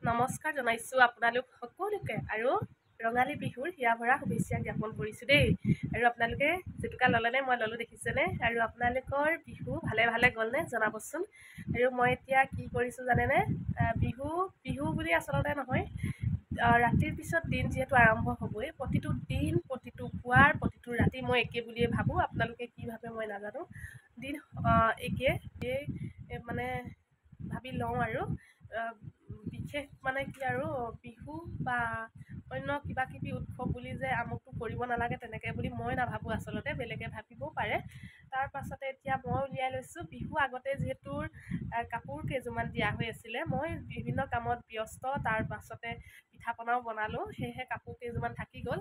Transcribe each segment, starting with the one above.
নমস্কাৰ জনাইছোঁ আপোনালোক সকলোকে আৰু ৰঙালী বিহুৰ হিয়া ভৰা শুভেচ্ছা জ্ঞাপন কৰিছোঁ দেই। আৰু আপোনালোকে জেতুকা ল'লেনে? মই ল'লোঁ, দেখিছেনে? আৰু আপোনালোকৰ বিহু ভালে ভালে গ'লনে জনাবচোন। আৰু মই এতিয়া কি কৰিছোঁ জানেনে? বিহু বুলি আচলতে নহয়, ৰাতিৰ পিছত দিন যিহেতু আৰম্ভ হ'বই, প্ৰতিটো দিন, প্ৰতিটো পুৱাৰ, প্ৰতিটো ৰাতি মই একে বুলিয়ে ভাবোঁ। আপোনালোকে কি ভাবে মই নাজানো। দিন একে মানে ভাবি লওঁ আৰু বিশেষ মানে কি আৰু বিহু বা অন্য কিবা কিবি উৎসৱ বুলি যে আমুকটো কৰিব নালাগে তেনেকৈ বুলি মই নাভাবোঁ। আচলতে বেলেগে ভাবিবও পাৰে। তাৰ পাছতে এতিয়া মই উলিয়াই লৈছোঁ, বিহু আগতে যিহেতু কাপোৰ কেইযোৰমান দিয়া হৈ আছিলে, মই বিভিন্ন কামত ব্যস্ত, তাৰ পাছতে পিঠা পনাও বনালোঁ, সেয়েহে কাপোৰ কেইযোৰমান থাকি গ'ল।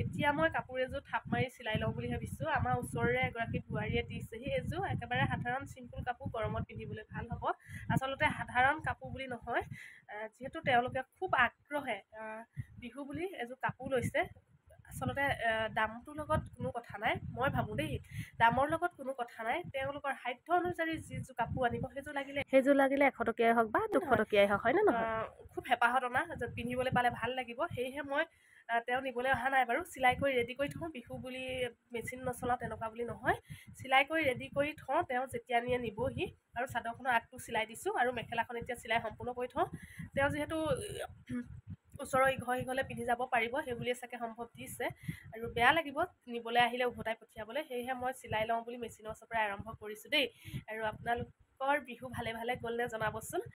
এতিয়া মই কাপোৰ এযোৰ থাপ মাৰি চিলাই লওঁ বুলি ভাবিছোঁ। আমাৰ ওচৰৰে এগৰাকী বোৱাৰীয়ে দিছেহি এইযোৰ, একেবাৰে সাধাৰণ চিম্পুল কাপোৰ, গৰমত পিন্ধিবলৈ ভাল হ'ব। আচলতে সাধাৰণ কাপোৰ বুলি নহয়, যিহেতু তেওঁলোকে খুব আগ্ৰহে বিহু বুলি এযোৰ কাপোৰ লৈছে। আচলতে দামটোৰ লগত কোনো কথা নাই, মই ভাবোঁ দেই, দামৰ লগত কোনো কথা নাই। তেওঁলোকৰ সাধ্য অনুযায়ী যিযোৰ কাপোৰ আনিব সেইযোৰ লাগিলে 100 টকীয়াই হওক বা 200 টকীয়াই হওক, হয়নে নহয়? খুব হেঁপাহত অনা যে পিন্ধিবলৈ পালে ভাল লাগিব, সেয়েহে মই তেওঁ নিবলৈ অহা নাই বাৰু। চিলাই কৰি ৰেডি কৰি থওঁ, বিহু বুলি মেচিন নচলাওঁ তেনেকুৱা বুলি নহয়, চিলাই কৰি ৰেডি কৰি থওঁ। তেওঁ যেতিয়া নিয়ে নিবহি। আৰু চাদৰখনৰ আগটো চিলাই দিছোঁ আৰু মেখেলাখন এতিয়া চিলাই সম্পূৰ্ণ কৰি থওঁ। তেওঁ যিহেতু ওচৰৰ ইঘৰ সিঘৰলৈ পিন্ধি যাব পাৰিব, সেই বুলিয়ে চাগে সম্ভৱ দিছে। আৰু বেয়া লাগিব নিবলৈ আহিলে উভতাই পঠিয়াবলৈ, সেয়েহে মই চিলাই লওঁ বুলি মেচিনৰ ওচৰৰ পৰা আৰম্ভ কৰিছোঁ দেই। আৰু আপোনালোকৰ বিহু ভালে ভালে গ'লনে জনাবচোন।